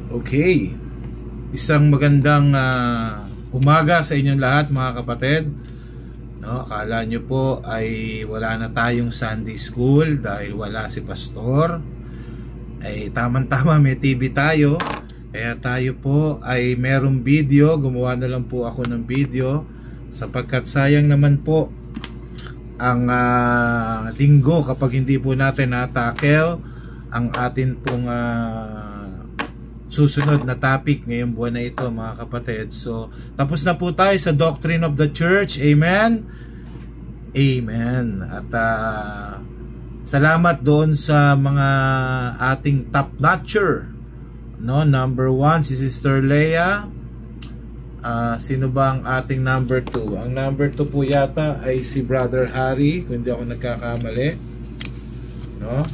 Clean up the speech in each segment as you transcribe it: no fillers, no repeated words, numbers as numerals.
Okay, isang magandang umaga sa inyong lahat mga kapatid. No, akala nyo po ay wala na tayong Sunday School dahil wala si Pastor. Ay tamang-tama may TV tayo. Kaya tayo po ay merong video. Gumawa na lang po ako ng video sapagkat sayang naman po ang linggo kapag hindi po natin na-tackle ang atin pong susunod na topic ngayong buwan na ito mga kapatid. So tapos na po tayo sa Doctrine of the Church. Amen. Amen. At salamat doon sa mga ating top notcher, no? Number 1 si Sister Leia. Sino ba ang ating number 2? Ang number 2 po yata ay si Brother Harry, kung hindi ako nagkakamali, no?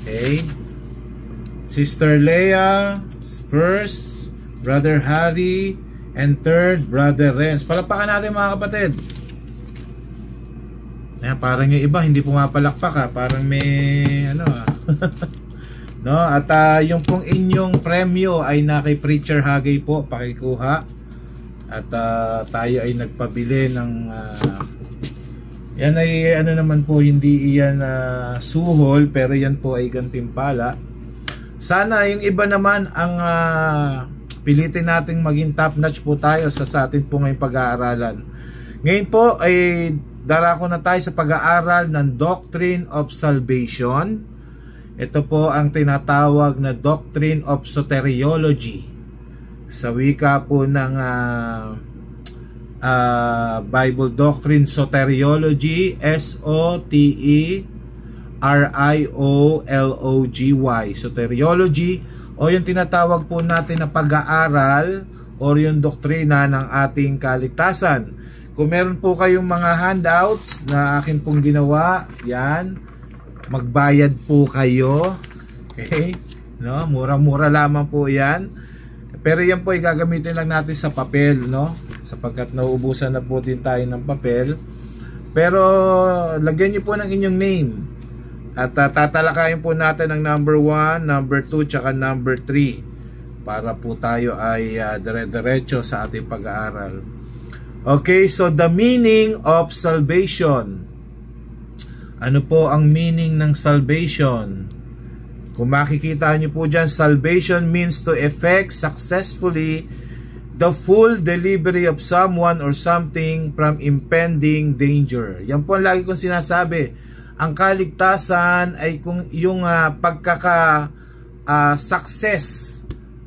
Okay. Sister Leia first, Brother Harry, and third, Brother Renz. Palakpakan natin mga kapatid. Ayan, parang yung iba hindi pumapalakpak parang may ano no? At yung pong inyong premyo ay na kay Preacher Hagay po, pakikuha. At tayo ay nagpabili ng yan ay ano naman po, hindi iyan suhol, pero yan po ay gantimpala. Sana yung iba naman ang pilitin nating maging top notch po tayo sa atin po ngayong pag-aaralan. Ngayon po ay darako na tayo sa pag-aaral ng Doctrine of Salvation. Ito po ang tinatawag na Doctrine of Soteriology. Sa wika po ng Bible Doctrine Soteriology, S-O-T-E-R-I-O-L-O-G-Y, Soteriology, o yung tinatawag po natin na pag-aaral o yung doktrina ng ating kaligtasan. Kung meron po kayong mga handouts na akin pong ginawa, yan, magbayad po kayo. Okay? No, mura-mura lamang po yan. Pero yan po ay gagamitin lang natin sa papel, no? Sapagkat nauubusan na po din tayo ng papel. Pero lagyan niyo po ng inyong name. At tatalakayin po natin ang number 1, number 2, tsaka number 3 para po tayo ay dire-diretso sa ating pag-aaral. Okay, so the meaning of salvation. Ano po ang meaning ng salvation? Kung makikita niyo po dyan, salvation means to effect successfully the full delivery of someone or something from impending danger. Yan po ang lagi kong sinasabi. Ang kaligtasan ay kung yung success,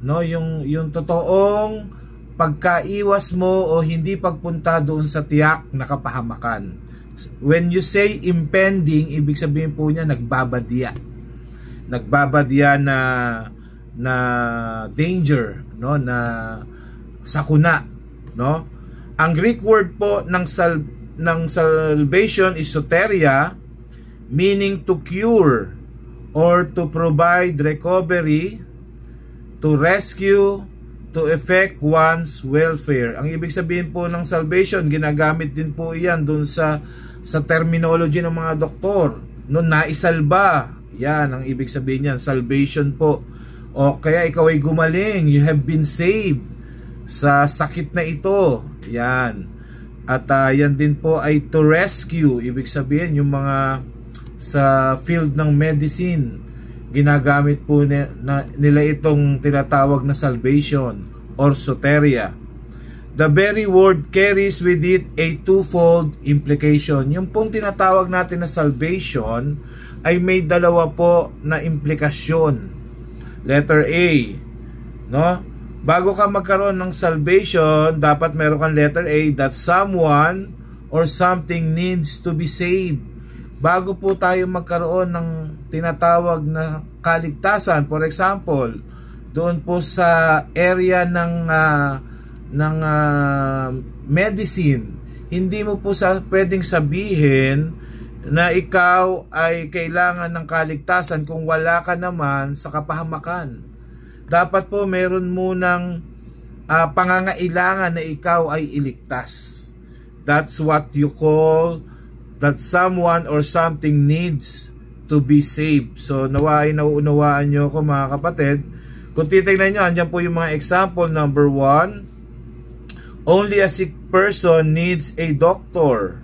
no, yung totoong pagkaiwas mo o hindi pagpunta doon sa tiyak na kapahamakan. When you say impending, ibig sabihin po niya nagbabadya na danger, no, na sakuna, no? Ang Greek word po ng salvation is soteria, meaning to cure or to provide recovery, to rescue, to effect one's welfare. Ang ibig sabihin po ng salvation, ginagamit din po iyan dun sa terminology ng mga doktor, no, naisalba. Yan ang ibig sabihin niyan, salvation po. O kaya ikaw ay gumaling, you have been saved sa sakit na ito. Yan. At yan din po ay to rescue. Ibig sabihin yung mga sa field ng medicine, ginagamit po nila itong tinatawag na salvation or soteria. The very word carries with it a twofold implication. Yung pong tinatawag natin na salvation ay may dalawa po na implikasyon. Letter A, no? Bago ka magkaroon ng salvation, dapat meron kang letter A, that someone or something needs to be saved. Bago po tayo magkaroon ng tinatawag na kaligtasan, for example, doon po sa area ng medicine, hindi mo po pwedeng sabihin na ikaw ay kailangan ng kaligtasan kung wala ka naman sa kapahamakan. Dapat po meron munang pangangailangan na ikaw ay iligtas. That's what you call that someone or something needs to be saved. So nawain nauunawaan nyo ko mga kapatid. Kung titignan nyo, andyan po yung mga example. Number 1, only a sick person needs a doctor.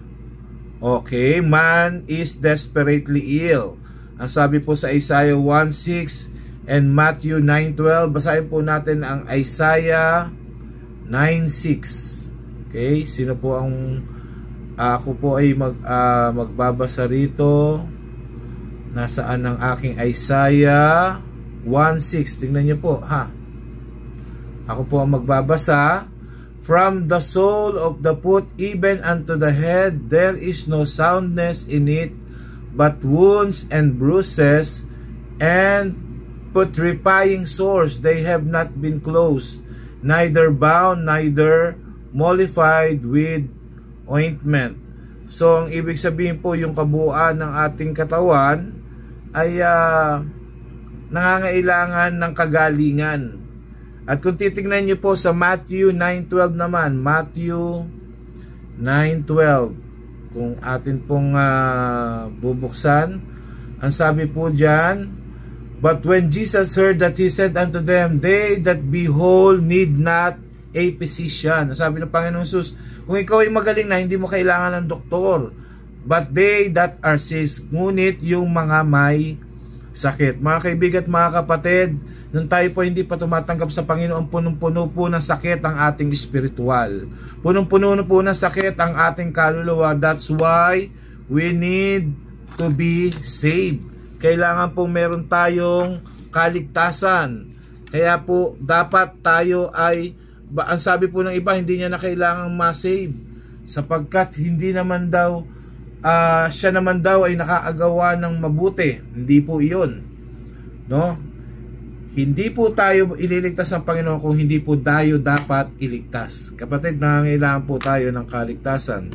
Okay, man is desperately ill. Ang sabi po sa Isaiah 1:6 and Matthew 9:12. Basahin po natin ang Isaiah 9:6. Okay, sino po ang ako po ay magbabasa rito. Nasaan ang aking Isaiah 1:6? Tingnan niyo po, ha. Ako po ang magbabasa. From the sole of the foot even unto the head, there is no soundness in it, but wounds and bruises, and putrefying sores. They have not been closed, neither bound, neither mollified with ointment. So, ang ibig sabihin po, yung kabuuan ng ating katawan ay nangangailangan ng kagalingan. At kung titignan nyo po sa Matthew 9:12 naman, Matthew 9:12, kung atin pong bubuksan, ang sabi po dyan, but when Jesus heard that, he said unto them, they that be whole need not a physician. Ang sabi ng Panginoon Jesus, kung ikaw ay magaling na, hindi mo kailangan ng doktor, but they that are sick, ngunit yung mga may sakit. Mga kaibigan at mga kapatid, nung tayo po hindi pa tumatanggap sa Panginoon, punong-puno po ng sakit ang ating espiritual. Punong-puno po ng sakit ang ating kaluluwa. That's why we need to be saved. Kailangan po meron tayong kaligtasan. Kaya po dapat tayo ay, ang sabi po ng iba, hindi niya na kailangang ma-save. Sapagkat hindi naman daw, siya naman daw ay nakaagawa ng mabuti. Hindi po iyon. No? Hindi po tayo ililigtas ng Panginoon kung hindi po tayo dapat iligtas. Kapatid, nangangailangan po tayo ng kaligtasan.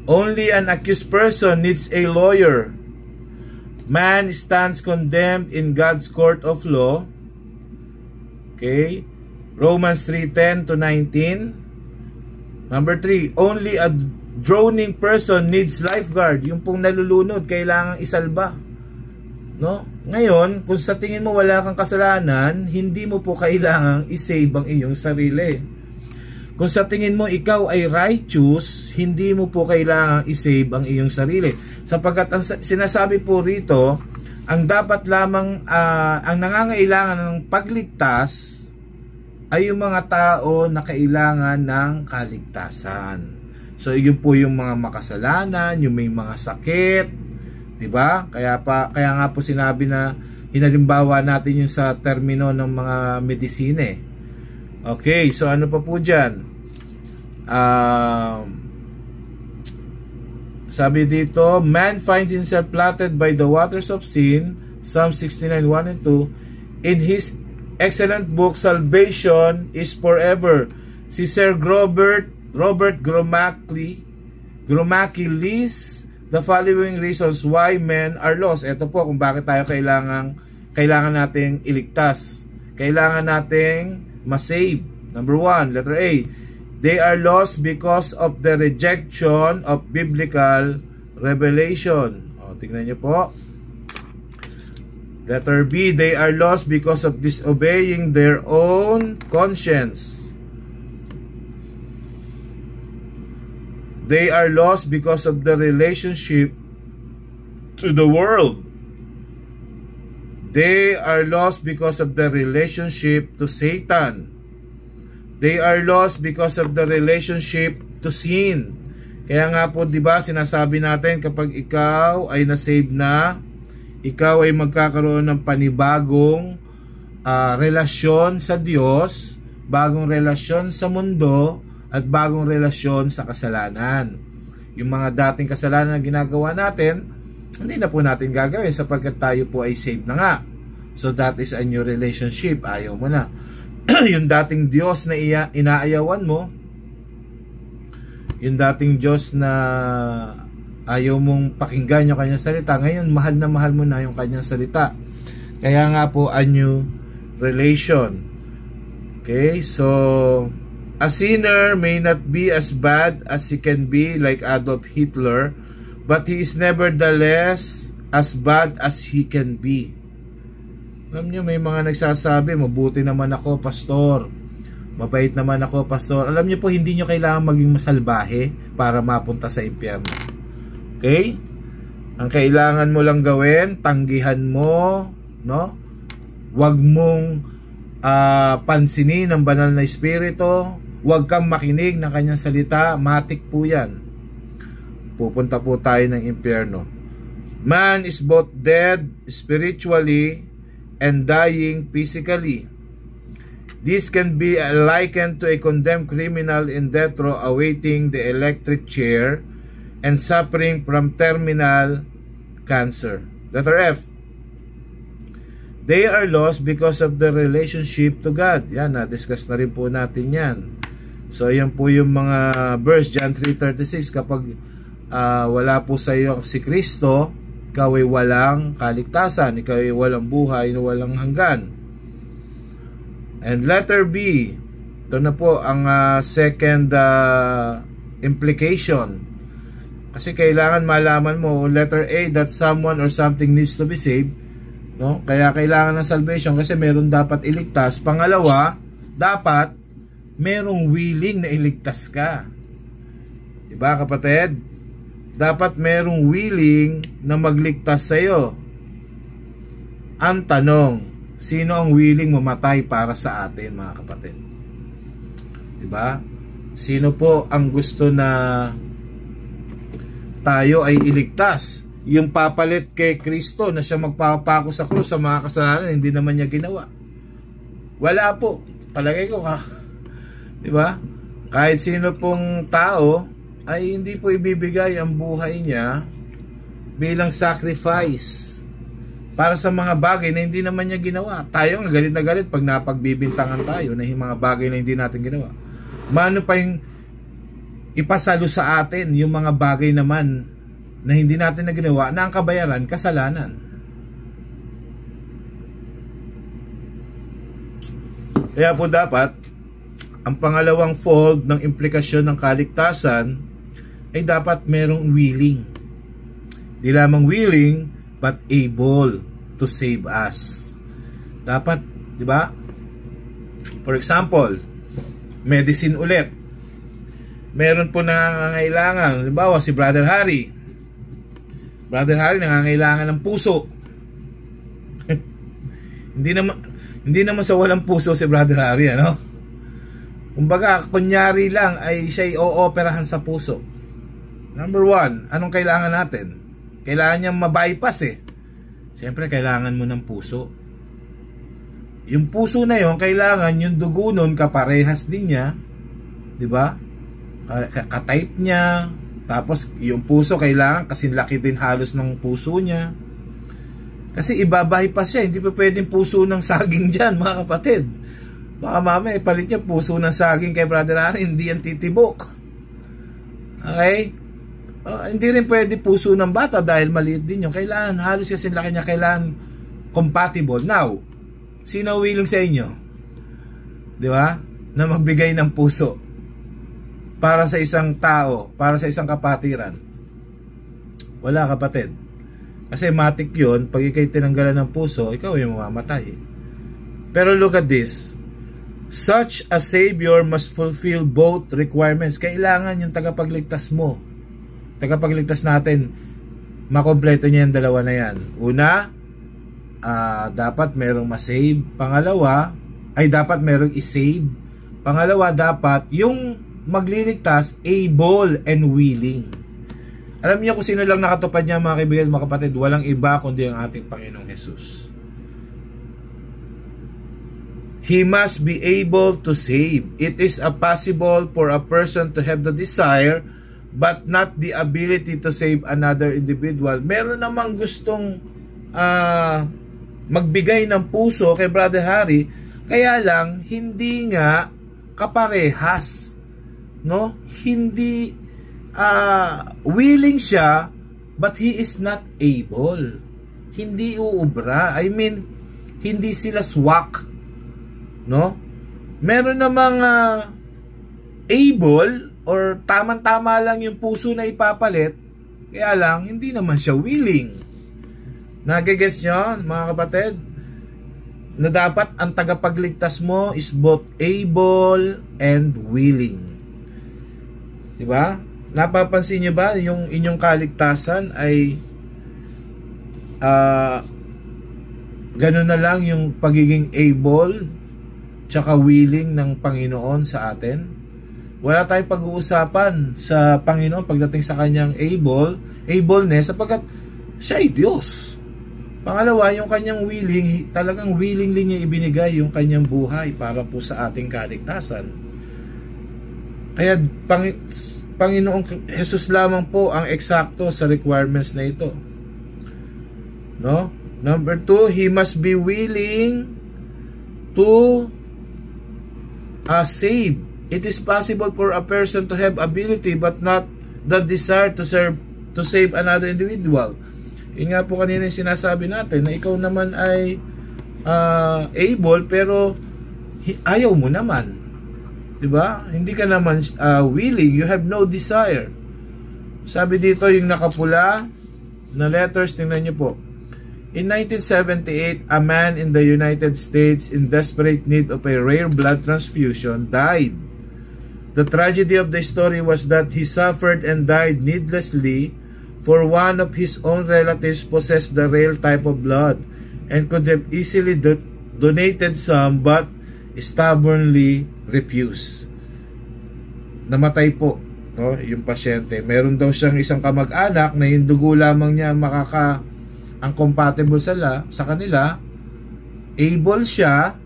Only an accused person needs a lawyer. Man stands condemned in God's court of law. Okay? Romans 3:10 to 19. Number 3, only a drowning person needs lifeguard. Yung pong nalulunod, kailangang isalba. No? Ngayon, kung sa tingin mo wala kang kasalanan, hindi mo po kailangang isave ang iyong sarili. Kung sa tingin mo ikaw ay righteous, hindi mo po kailangang isave ang iyong sarili. Sapagkat ang sinasabi po rito, ang dapat lamang, ang nangangailangan ng pagligtas ay yung mga tao na kailangan ng kaligtasan. So, yun po yung mga makasalanan, yung may mga sakit, diba? Kaya nga po sinabi na hinalimbawa natin yung sa termino ng mga medisine. Okay, so ano pa po dyan? Sabi dito, man finds himself planted by the waters of sin, Psalm 69:1 and 2. In his excellent book, Salvation is Forever. Si Sir Robert Gromacki lists the following reasons why men are lost. Ito po kung bakit tayo kailangan nating iligtas. Kailangan nating masave. Number 1, letter A. They are lost because of the rejection of biblical revelation. O, tingnan niyo po. Letter B. They are lost because of disobeying their own conscience. They are lost because of the relationship to the world. They are lost because of the relationship to Satan. They are lost because of the relationship to sin. Kaya nga po, di ba, sinasabi natin kapag ikaw ay na-save na, ikaw ay magkakaroon ng panibagong relasyon sa Diyos, bagong relasyon sa mundo, at bagong relasyon sa kasalanan. Yung mga dating kasalanan na ginagawa natin, hindi na po natin gagawin sapagkat tayo po ay saved na nga. So that is a new relationship. Ayaw mo na. Yung dating Diyos na inaayawan mo, yung dating Diyos na ayaw mong pakinggan yung kanyang salita, ngayon mahal na mahal mo na yung kanyang salita. Kaya nga po a new relation. Okay, so a sinner may not be as bad as he can be, like Adolf Hitler, but he is nevertheless as bad as he can be. Alam niyo, may mga nagsasabi, mabuti naman ako, pastor. Mabait naman ako, pastor. Alam niyo po, hindi niyo kailangan maging masalbahe para mapunta sa impyerno. Okay? Ang kailangan mo lang gawin, tanggihan mo, no? Huwag mong pansinin ang banal na espiritu. Huwag kang makinig ng kanyang salita. Matik po yan. Pupunta po tayo ng impyerno. Man is both dead spiritually and dying physically. This can be likened to a condemned criminal in death row awaiting the electric chair and suffering from terminal cancer. Letter F. They are lost because of the relationship to God. Yan, na-discuss na rin po natin yan. So, yan po yung mga verse, John 3:36. Kapag wala po sa iyo si Kristo, ikaw ay walang kaligtasan, ikaw ay walang buhay na walang hanggan. And letter B, ito na po ang second implication. Kasi kailangan malaman mo, letter A, that someone or something needs to be saved. No? Kaya kailangan ng salvation kasi meron dapat iligtas. Pangalawa, dapat merong willing na iligtas ka. Diba kapatid? Dapat merong willing na magligtas sa iyo. Ang tanong, sino ang willing mamatay para sa atin, mga kapatid? Diba? Sino po ang gusto na tayo ay iligtas? Yung papalit kay Kristo na siya magpapako sa krus sa mga kasalanan, hindi naman niya ginawa. Wala po. Palagay ko ha. Diba? Kahit sino pong tao ay hindi po ibibigay ang buhay niya bilang sacrifice para sa mga bagay na hindi naman niya ginawa. Tayo nga galit na galit pag napagbibintangan tayo na yung mga bagay na hindi natin ginawa. Mano pa yung ipasalo sa atin yung mga bagay naman na hindi natin na ginawa na ang kabayaran, kasalanan. Kaya po dapat ang pangalawang fold ng implikasyon ng kaligtasan ay dapat merong willing. Di lamang willing, but able to save us. Dapat, di ba? For example, medicine ulit. Meron po nangangailangan, halimbawa si Brother Harry. Brother Harry nangangailangan ng puso. Hindi naman sa walang puso si Brother Harry, ano? Kumbaga, kunyari lang ay siya'y o-operahan sa puso. Number one, anong kailangan natin? Kailangan niyang ma-bypass eh. Siyempre, kailangan mo ng puso. Yung puso na yon, kailangan yung dugo nun kaparehas din niya. Diba? Ka-type niya. Tapos, yung puso kailangan kasi laki din halos ng puso niya. Kasi iba-bypass siya. Hindi pa pwedeng puso ng saging dyan, mga kapatid. Baka mamaya ipalit niya puso ng saging kay Brother Harry, hindi yan titibok. Okay? Hindi rin pwede puso ng bata dahil maliit din yung kailangan. Halos kasi laki niya, kailangan compatible. Now, sino willing sa inyo? Di ba? Na magbigay ng puso para sa isang tao, para sa isang kapatiran. Wala, kapatid. Kasi matik yun, pag ikay tinanggalan ng puso, ikaw yung mamamatay. Pero look at this. Such a Savior must fulfill both requirements. Kailangan yung tagapagligtas mo. Tagapagligtas natin, makompleto niya yung dalawa na yan. Una, dapat merong masave. Pangalawa, ay dapat merong isave. Pangalawa, dapat yung magliligtas, able and willing. Alam niyo kung sino lang nakatupad niya, mga kaibigan, mga kapatid? Walang iba kundi ang ating Panginoong Jesus. He must be able to save. It is possible for a person to have the desire but not the ability to save another individual. Meron namang gustong magbigay ng puso kay Brother Harry, kaya lang hindi nga kaparehas, no? Hindi willing siya but he is not able. Hindi uubra. I mean, hindi sila swak, no? Meron namang able or tamang-tama lang yung puso na ipapalit, kaya lang hindi naman siya willing. Nagigets nyo, mga kapatid? Na dapat ang tagapagligtas mo is both able and willing. Diba? Napapansin nyo ba yung inyong kaligtasan ay ganun na lang yung pagiging able tsaka willing ng Panginoon sa atin? Wala tayong pag-uusapan sa Panginoon pagdating sa kanyang ableness, sapagkat siya ay Diyos. Pangalawa, yung kanyang willing, talagang willingly niya ibinigay yung kanyang buhay para po sa ating kaligtasan. Kaya Panginoong Jesus lamang po ang eksakto sa requirements na ito. No? Number 2, he must be willing to save. It is possible for a person to have ability but not the desire to save another individual. Yun nga po kanina yung sinasabi natin na ikaw naman ay able pero ayaw mo naman. Diba? Hindi ka naman willing. You have no desire. Sabi dito yung nakapula na letters, tingnan nyo po. In 1978, a man in the United States in desperate need of a rare blood transfusion died. The tragedy of the story was that he suffered and died needlessly, for one of his own relatives possessed the rare type of blood and could have easily donated some but stubbornly refused. Namatay po, no, yung pasyente. Meron daw siyang isang kamag-anak na yung dugo lamang niya ang compatible sa kanila. Able siya,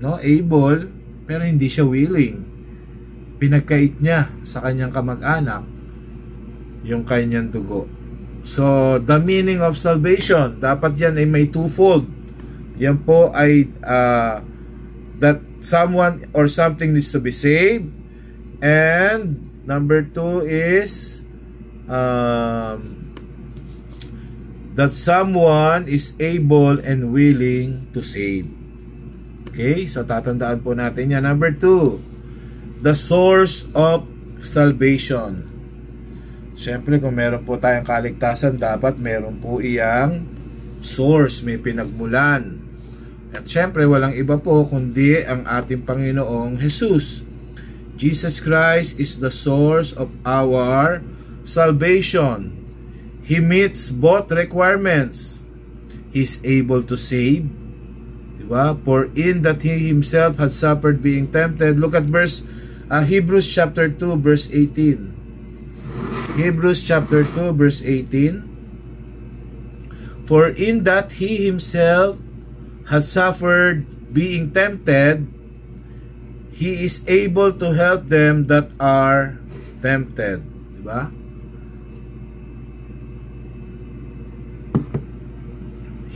no, able, pero hindi siya willing. Pinagkait niya sa kanyang kamag-anak yung kanyang dugo. So, the meaning of salvation, dapat yan ay may twofold. Yan po ay that someone or something needs to be saved. And number 2 is that someone is able and willing to save. Okay? So, tatandaan po natin yan. Number 2, the source of salvation. Siyempre, kung meron po tayong kaligtasan, dapat meron po iyang source, may pinagmulan. At siyempre, walang iba po kundi ang ating Panginoong Jesus. Jesus Christ is the source of our salvation. He meets both requirements. He is able to save. Diba? For in that He Himself had suffered being tempted. Look at Hebrews chapter 2 verse 18. Hebrews chapter 2 verse 18. For in that He Himself had suffered being tempted, He is able to help them that are tempted. Diba?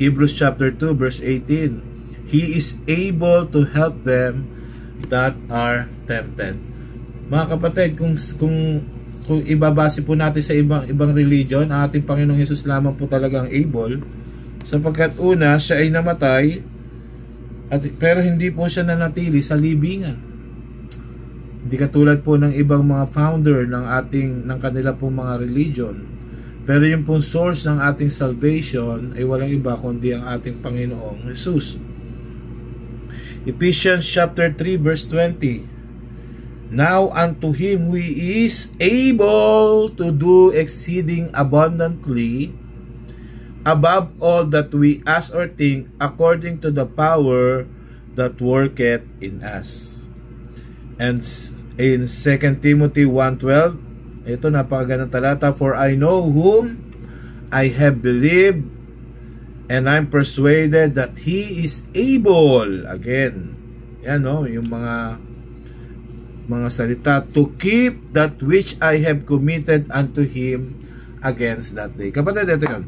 Hebrews chapter 2 verse 18. He is able to help them that are tempted. Mga kapatid, kung ibabase po natin sa ibang religion, ang ating Panginoong Hesus lamang po talagang able, sapagkat una, siya ay namatay, pero hindi po siya nanatili sa libingan. Hindi katulad po ng ibang mga founder ng kanila pong mga religion. Pero yung pong source ng ating salvation ay walang iba kundi ang ating Panginoong Hesus. Ephesians chapter 3 verse 20. Now unto Him who is able to do exceeding abundantly above all that we ask or think, according to the power that worketh in us. And in 2 Timothy 1:12, ito napakagandang talata, for I know whom I have believed, and I'm persuaded that He is able. Again, yan no, yung mga salita, to keep that which I have committed unto Him against that day. Kapatid, ito yun.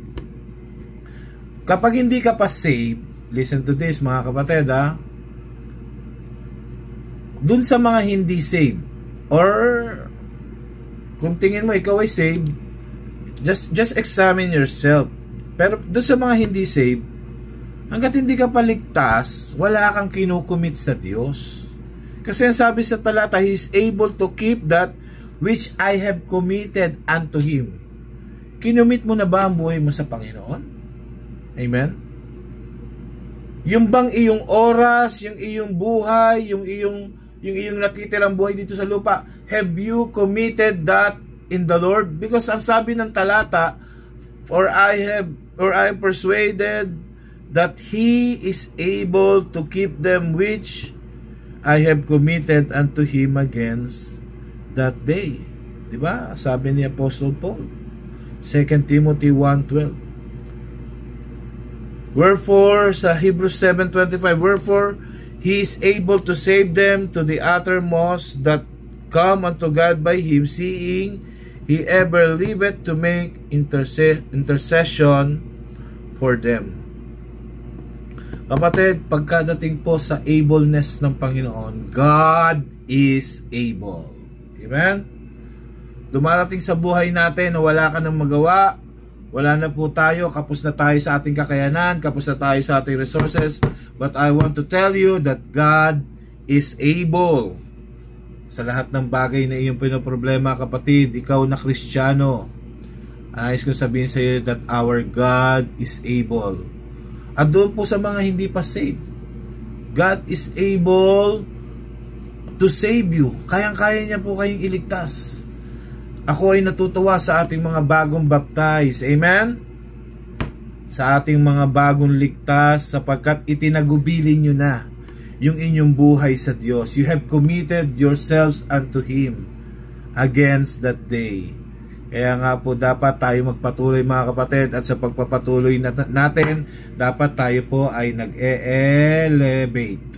Kapag hindi ka pa saved, listen to this mga kapatid dun sa mga hindi saved, or kung tingin mo ikaw ay saved, just examine yourself. Pero dun sa mga hindi saved, hanggat hindi ka paligtas, wala kang kinukumit sa Diyos. Kasi ang sabi sa talata, He is able to keep that which I have committed unto Him. Kinumit mo na ba ang buhay mo sa Panginoon? Amen? Yung bang iyong oras, yung iyong buhay, yung iyong natitirang buhay dito sa lupa, have you committed that in the Lord? Because ang sabi ng talata, or I am persuaded that He is able to keep them which I have committed unto Him against that day. Diba? Sabi ni Apostle Paul, 2 Timothy 1:12. Wherefore, sa Hebrews 7:25, wherefore He is able to save them to the uttermost that come unto God by Him, seeing He ever liveth to make intercession for them. Kapatid, pagkadating po sa ableness ng Panginoon, God is able. Amen? Dumarating sa buhay natin na wala ka nang magawa, wala na po tayo, kapos na tayo sa ating kakayanan, kapos na tayo sa ating resources, but I want to tell you that God is able. Sa lahat ng bagay na iyong pinoproblema, kapatid, ikaw na Kristiyano, ayos ko sabihin sa iyo that our God is able. At doon po sa mga hindi pa saved, God is able to save you. Kayang-kaya niya po kayong iligtas. Ako ay natutuwa sa ating mga bagong baptize. Amen? Sa ating mga bagong ligtas, sapagkat itinagubilin nyo na yung inyong buhay sa Diyos. You have committed yourselves unto Him against that day. Kaya nga po dapat tayo magpatuloy, mga kapatid, at sa pagpapatuloy natin, dapat tayo po ay nag-elevate.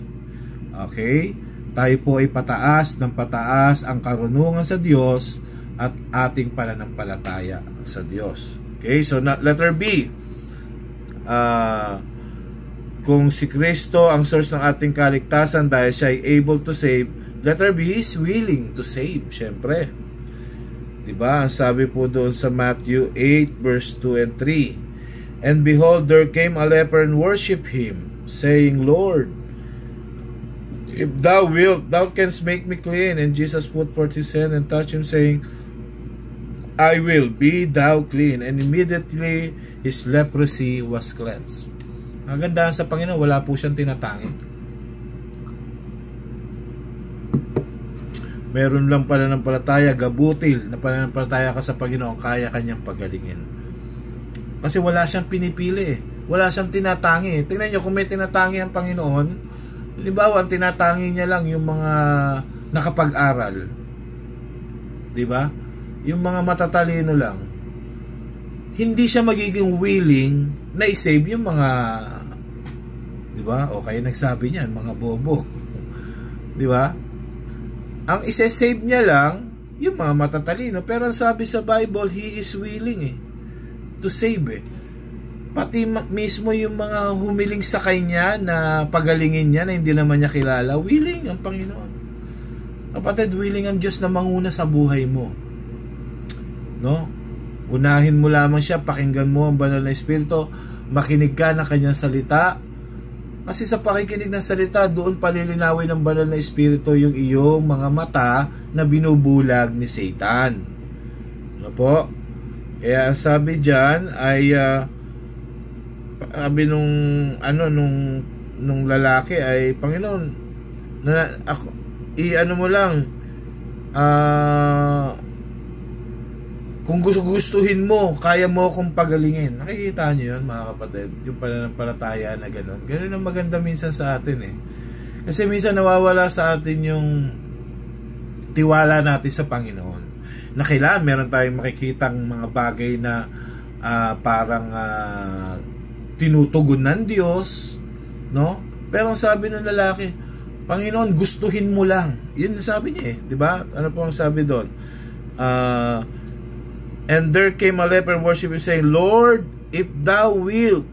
Okay? Tayo po ay pataas ng pataas ang karunungan sa Diyos at ating pananampalataya sa Diyos. Okay? So, letter B. Kung si Kristo ang source ng ating kaligtasan dahil siya ay able to save, letter B, is willing to save. Siyempre. Diba? Ang sabi po doon sa Matthew 8 verse 2 and 3. And behold, there came a leper and worshiped Him, saying, Lord, if thou wilt, thou canst make me clean. And Jesus put forth His hand and touched him, saying, I will, be thou clean. And immediately his leprosy was cleansed. Ang ganda sa Panginoon, wala po siyang tinatangi. Meron lang pananampalataya, gabutil na pananampalataya ka sa Panginoon, kaya kanyang pagalingin. Kasi wala siyang pinipili, wala siyang tinatangi. Tingnan nyo, kung may tinatangi ang Panginoon, halimbawa, ang tinatangi niya lang yung mga nakapag-aral. Diba? Yung mga matatalino lang. Hindi siya magiging willing na i-save yung mga, diba? O kaya nagsabi niyan, mga bobo. Diba? Ang isa-save niya lang yung mga matatalino. Pero ang sabi sa Bible, He is willing to save Pati mismo yung mga humiling sa Kanya na pagalingin niya na hindi naman niya kilala, willing ang Panginoon. Kapatid, willing ang Diyos na manguna sa buhay mo. No? Unahin mo lamang siya, pakinggan mo ang banal na Espiritu, makinig ka ng Kanyang salita. Kasi sa pakikinig ng salita, doon palilinawin ng banal na Espiritu yung iyong mga mata na binubulag ni Satan. Ano po? Kaya ang sabi diyan ay sabi nung lalaki ay, Panginoon, i-ano mo lang, kung gustuhin mo, kaya mo akong pagalingin. Nakikita niyo yun, mga kapatid, yung pananampalataya na gano'n. Gano'n ang maganda minsan sa atin Kasi minsan nawawala sa atin yung tiwala natin sa Panginoon. Na kailangan meron tayong makikitang mga bagay na parang tinutugon ng Diyos, no? Pero ang sabi ng lalaki, Panginoon, gustuhin mo lang. Yun sabi niya di ba? Ano po ang sabi doon? And there came a leper and worshiped Him, saying, Lord, if thou wilt,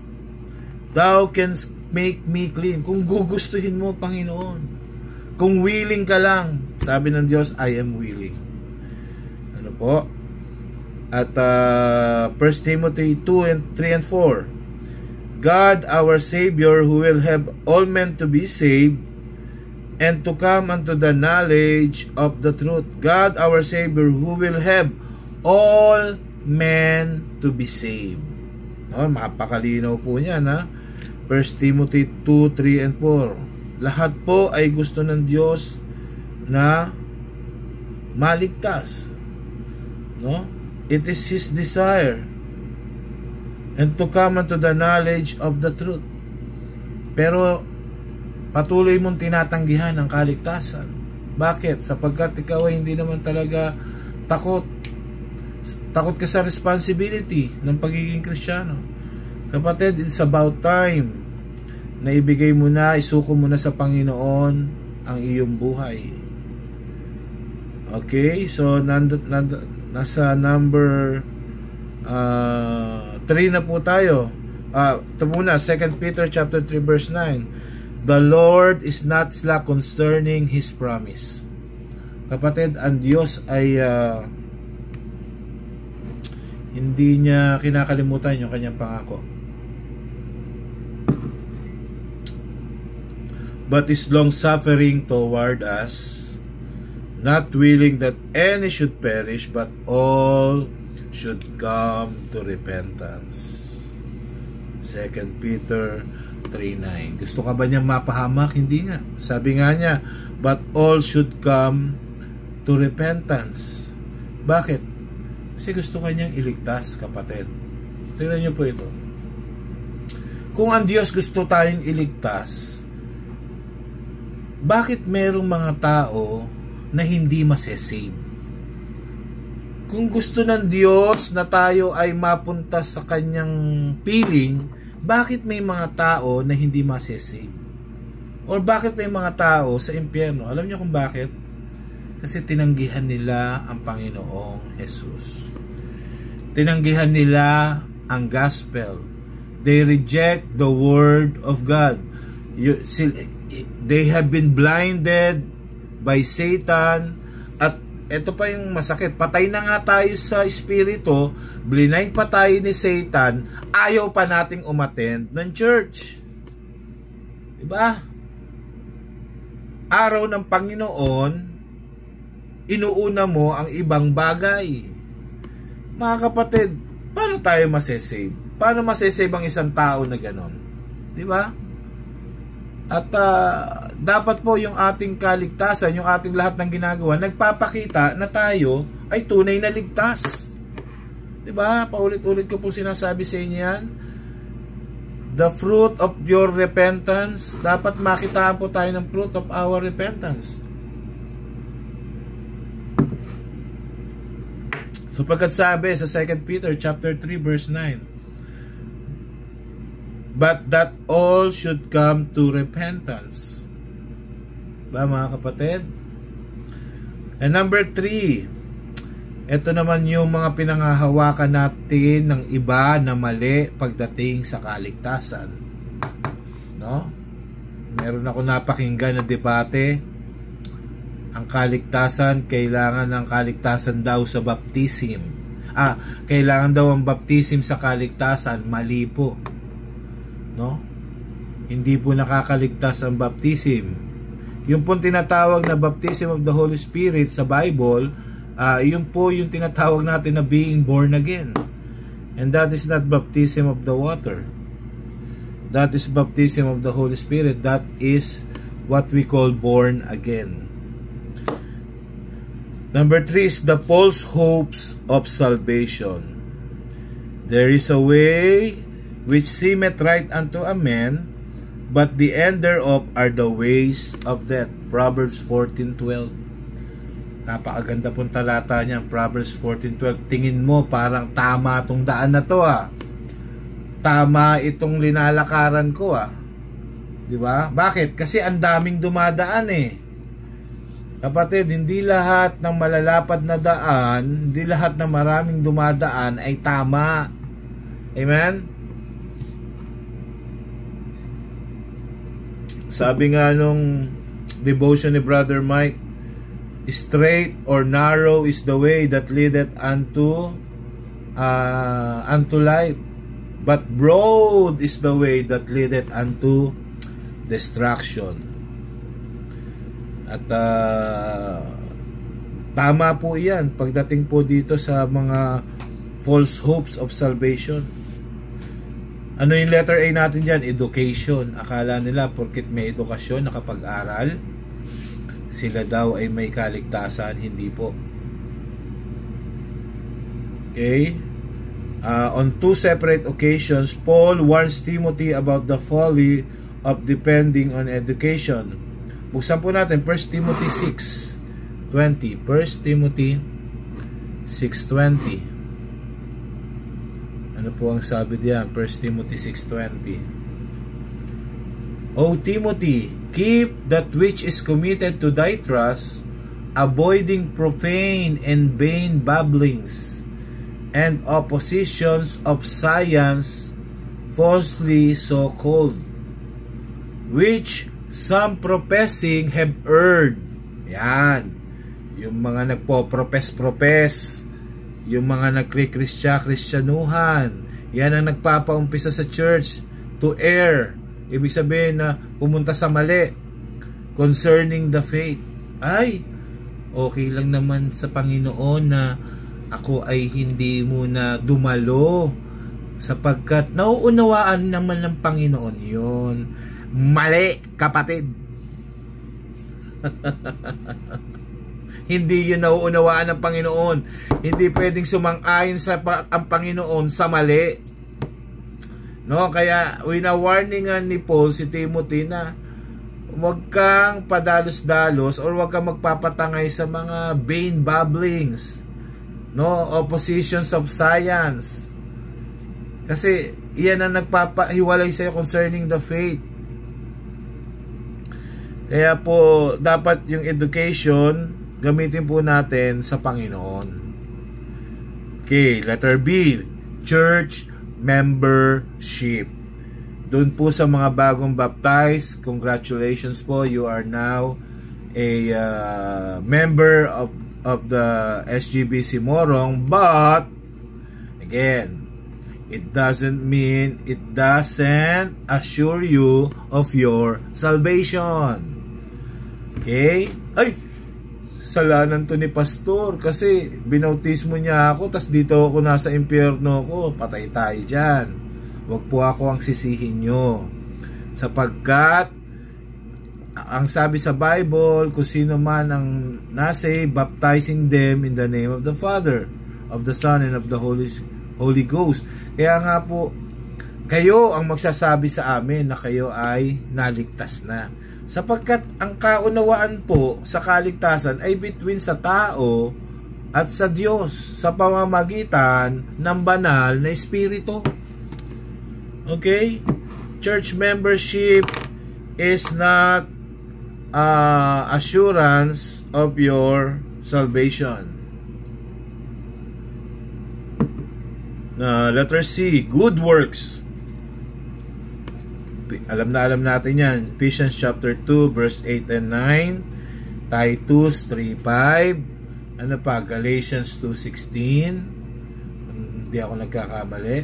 thou canst make me clean. Kung gugustuhin mo, Panginoon. Kung willing ka lang, sabi ng Diyos, I am willing. Ano po? At 1 Timothy 2 and 3 and 4. God our Savior, who will have all men to be saved and to come unto the knowledge of the truth. God our Savior, who will have all men to be saved. No, mapakalinaw po niyan, ha. 1 Timothy 2, 3 and 4. Lahat po ay gusto ng Diyos na maligtas. No? It is His desire and to come unto the knowledge of the truth. Pero patuloy mong tinatanggihan ang kaligtasan. Bakit? Sapagkat ikaw ay hindi naman talaga takot. Takot ka sa responsibility ng pagiging Kristiyano. Kapatid, it's about time na ibigay mo na, isuko mo na sa Panginoon ang iyong buhay. Okay? So, nasa number 3 na po tayo. Ito muna, 2 Peter chapter 3 verse 9. The Lord is not slack concerning His promise. Kapatid, ang Diyos ay hindi niya kinakalimutan yung kanyang pangako. But is long suffering toward us, not willing that any should perish, but all should come to repentance. 2 Peter 3:9. Gusto ka ba niyang mapahamak? Hindi nga. Sabi nga niya, but all should come to repentance. Bakit? Kasi gusto ka niyang iligtas, kapatid. Tingnan niyo po ito. Kung ang Diyos gusto tayong iligtas, bakit merong mga tao na hindi masesave? Kung gusto ng Diyos na tayo ay mapunta sa kanyang piling, bakit may mga tao na hindi masesave? Or bakit may mga tao sa impyerno? Alam niyo kung bakit? Kasi tinanggihan nila ang Panginoong Jesus. Tinanggihan nila ang gospel. They reject the word of God. They have been blinded by Satan. At ito pa yung masakit, patay na nga tayo sa espiritu, blind pa tayo ni Satan, ayaw pa nating umattend ng church. Diba? Araw ng Panginoon, inuuna mo ang ibang bagay. Mga kapatid, paano tayo masesave? Paano masesave ang isang tao na ganon? Diba? At dapat po yung ating kaligtasan, yung ating lahat ng ginagawa, nagpapakita na tayo ay tunay na ligtas. Diba? Paulit-ulit ko po sinasabi sa inyo yan. The fruit of your repentance, dapat makitaan po tayo ng fruit of our repentance. Sapagkat sabi sa 2 Peter chapter 3 verse 9, but that all should come to repentance. Ba mga kapatid? And number 3, ito naman yung mga pinanghahawakan natin ng iba na mali pagdating sa kaligtasan. No? Meron ako napakinggan na debate. Ang kaligtasan, kailangan ng kaligtasan daw sa baptism. Kailangan daw ang baptism sa kaligtasan. Mali po. No? Hindi po nakakaligtas ang baptism. Yung po tinatawag na baptism of the Holy Spirit sa Bible, yun po yung tinatawag natin na being born again. And that is not baptism of the water. That is baptism of the Holy Spirit. That is what we call born again. Number 3 is the false hopes of salvation. There is a way which seemeth right unto a man, but the end thereof are the ways of death. Proverbs 14:12. Napakaganda pong talata niya, Proverbs 14:12. Tingin mo parang tama itong daan na to Tama itong linalakaran ko Diba? Bakit? Kasi ang daming dumadaan Kapatid, hindi lahat ng malalapad na daan, hindi lahat ng maraming dumadaan ay tama. Amen? Sabi nga nung devotion ni Brother Mike, straight or narrow is the way that leadeth unto life, but broad is the way that leadeth unto destruction. At tama po yan pagdating po dito sa mga false hopes of salvation. Ano yung letter A natin dyan? Education. Akala nila porket may edukasyon, nakapag-aral, sila daw ay may kaligtasan. Hindi po. Okay? On two separate occasions, Paul warns Timothy about the folly of depending on education. Buksan po natin 1 Timothy 6:20. 1 Timothy 6:20. Ano po ang sabi diyan? 1 Timothy 6:20. O Timothy, keep that which is committed to thy trust, avoiding profane and vain babblings, and oppositions of science, falsely so called, which some professing have erred. Yan. Yung mga nagpo-profess, yung mga Kristyanuhan, yan ang nagpapaumpisa sa church to err. Ibig sabihin na pumunta sa mali concerning the faith. Ay, okay lang naman sa Panginoon na ako ay hindi muna dumalo sapagkat nauunawaan naman ng Panginoon yun. Mali, kapatid. Hindi yun nauunawaan ng Panginoon. Hindi pwedeng sumang-ayon sa ang Panginoon sa mali. No, kaya wina-warningan ni Paul si Timothy na huwag kang padalos-dalos or huwag kang magpapatangay sa mga vain babblings. No, oppositions of science. Kasi iyan ang nagpapahiwalay sa'yo concerning the faith. Kaya po dapat yung education gamitin po natin sa Panginoon. Okay, letter B, church membership. Doon po sa mga bagong baptized, congratulations po, you are now a member of the SGBC Morong, but again, it doesn't assure you of your salvation. Okay? Ay! Salanan to ni pastor kasi binautismo niya ako tas dito ako nasa impyerno ko, patay tayo dyan. Wag po ako ang sisihin nyo sapagkat ang sabi sa Bible, kung sino man ang nasa baptizing them in the name of the Father, of the Son, and of the Holy Ghost. Kaya nga po kayo ang magsasabi sa amin na kayo ay naligtas na. Sapagkat ang kaunawaan po sa kaligtasan ay between sa tao at sa Diyos sa pamamagitan ng banal na Espiritu. Okay? Church membership is not assurance of your salvation. Letter C, good works. Alam natin yan. Ephesians chapter 2 verse 8 and 9, Titus 3:5, ano pa, Galatians 2:16. Hindi ako nagkakamali.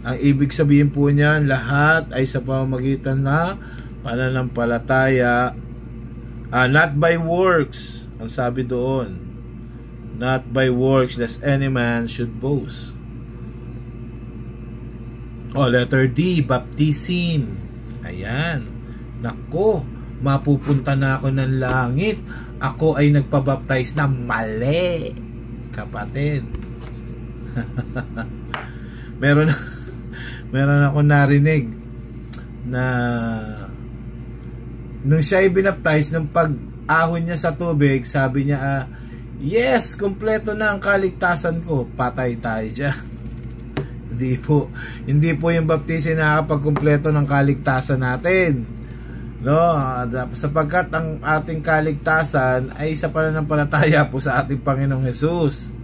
Ang ibig sabihin po niyan, lahat ay sa pamamagitan na pananampalataya, not by works. Ang sabi doon, not by works lest any man should boast. Letter D, baptism. Ayan. Nako, mapupunta na ako ng langit. Ako ay nagpabaptize na mali. Kapatid. meron ako narinig na nung siya ay binaptize, nung pag-ahon niya sa tubig, sabi niya, yes, kompleto na ang kaligtasan ko. Patay tayo dyan. Hindi po yung baptism na nakapagkumpleto ng kaligtasan natin. No, sapagkat ang ating kaligtasan ay sa pananampalataya po sa ating Panginoong Hesus.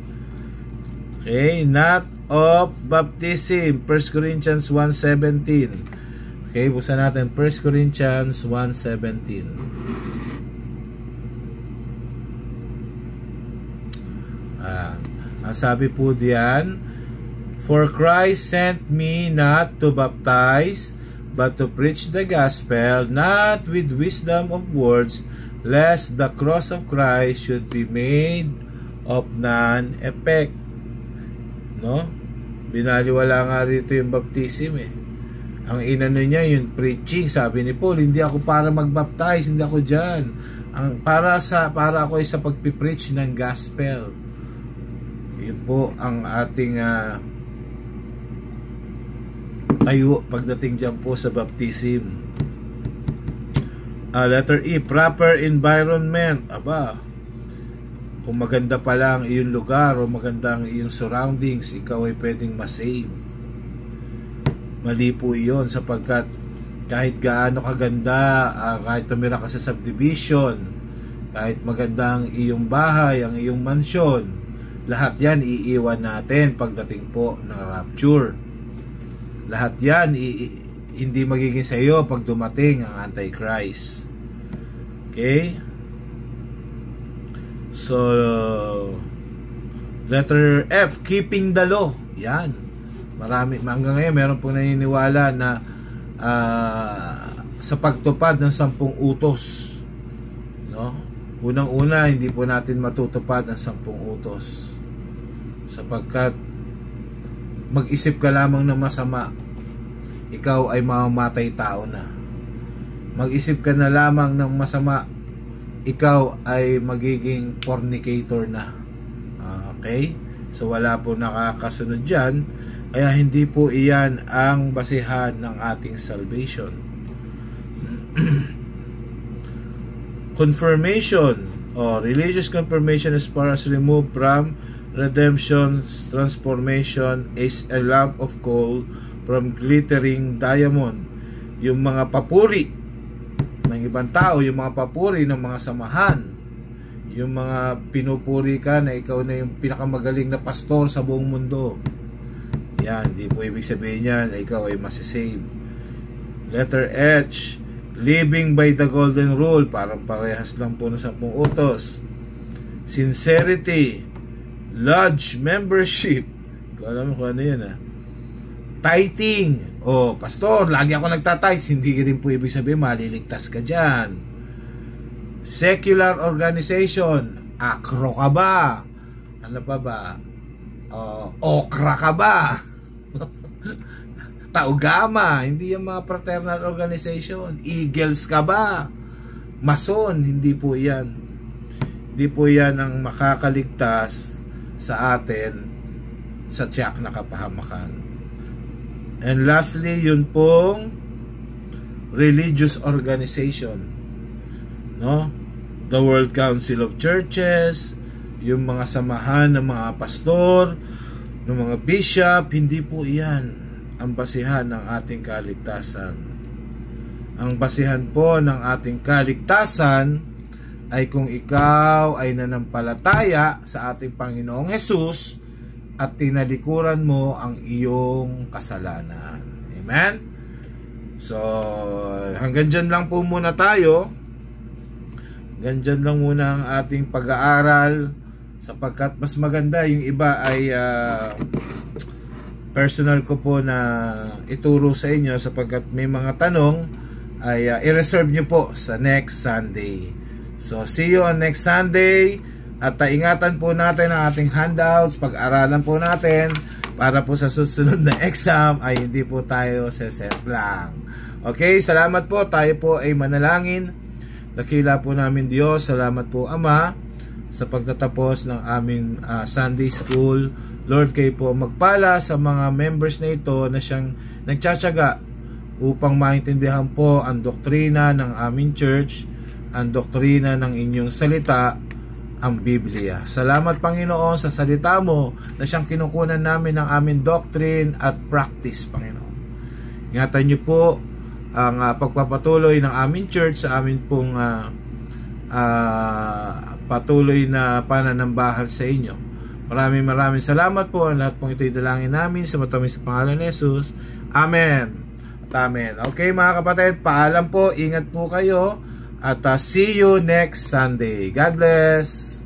Okay, not of baptism. 1 Corinthians 1:17. Okay, buksan natin 1 Corinthians 1:17. Ang sabi po diyan, for Christ sent me not to baptize, but to preach the gospel, not with wisdom of words, lest the cross of Christ should be made of none effect. No? Binaliwala nga rito yung baptism eh. Ang inano niya yung preaching, sabi ni Paul, hindi ako para magbaptize, hindi ako diyan. Para ako ay sa pagpipreach ng gospel. Yun po ang ating tayo pagdating diyan po sa baptism. Letter E, proper environment. Aba, kung maganda pa lang iyong lugar o magandang iyong surroundings, ikaw ay pwedeng masave. Mali po iyon, sapagkat kahit gaano kaganda, kahit tumira ka sa subdivision, kahit magandang iyong bahay, ang iyong mansyon, lahat yan iiwan natin pagdating po ng rapture. Lahat yan hindi magiging sa iyo pag dumating ang Antichrist. Okay? So, letter F, keeping the law. Yan. Marami, hanggang ngayon meron pong naniniwala na sa pagtupad ng 10 utos, no? Unang-una, hindi po natin matutupad ang 10 utos, sapagkat mag-isip ka lamang ng masama, ikaw ay mamamatay tao na. Mag-isip ka na lamang ng masama, ikaw ay magiging fornicator na. Okay? So wala po nakakasunod dyan. Kaya hindi po iyan ang basihan ng ating salvation. Confirmation or religious confirmation as far as removed from redemption's transformation is a lump of coal from glittering diamond. Yung mga papuri ng ibang tao, yung mga papuri ng mga samahan, yung mga pinupuri ka na ikaw na yung pinakamagaling na pastor sa buong mundo, yan, di po ibig sabihin yan na ikaw ay masisave. Letter H, living by the golden rule, parang parehas lang po ng 10 utos. Sincerity, lodge membership, alam mo kung ano yan tithing, pastor, lagi ako nagtatight, hindi rin po ibig sabihin maliligtas ka dyan. Secular organization, akro ka ba? Ano pa ba? Okra ka ba? Taugama, hindi yung mga fraternal organization. Eagles ka ba? Mason, hindi po yan. Hindi po yan ang makakaligtas sa atin sa tiyak na kapahamakan. And lastly, yun pong religious organization, no? The World Council of Churches, yung mga samahan ng mga pastor, ng mga bishop, hindi po iyan ang basihan ng ating kaligtasan. Ang basihan po ng ating kaligtasan ay kung ikaw ay nanampalataya sa ating Panginoong Hesus at tinalikuran mo ang iyong kasalanan. Amen? So, hanggang dyan lang po muna tayo. Hanggang dyan lang muna ang ating pag-aaral, sapagkat mas maganda yung iba ay personal ko po na ituro sa inyo, sapagkat may mga tanong ay i-reserve nyo po sa next Sunday. So see you on next Sunday, at ingatan po natin ang ating handouts, pag-aralan po natin para po sa susunod na exam ay hindi po tayo seset lang. Okay, salamat po. Tayo po ay manalangin. Dakila po namin Diyos, salamat po Ama sa pagtatapos ng aming Sunday School. Lord, kayo po magpala sa mga members na ito na siyang nagtsatsaga upang maintindihan po ang doktrina ng aming church, ang doktrina ng inyong salita, ang Biblia. Salamat Panginoon sa salita mo na siyang kinukunan namin ng aming doctrine at practice, Panginoon. Ingatan niyo po ang pagpapatuloy ng aming church sa amin pong patuloy na pananambahan sa inyo. Maraming salamat po. Ang lahat pong ito'y dalangin namin sa matamis sa pangalan ni Jesus. Amen at amen. Okay mga kapatid, paalam po, ingat po kayo at see you next Sunday. God bless.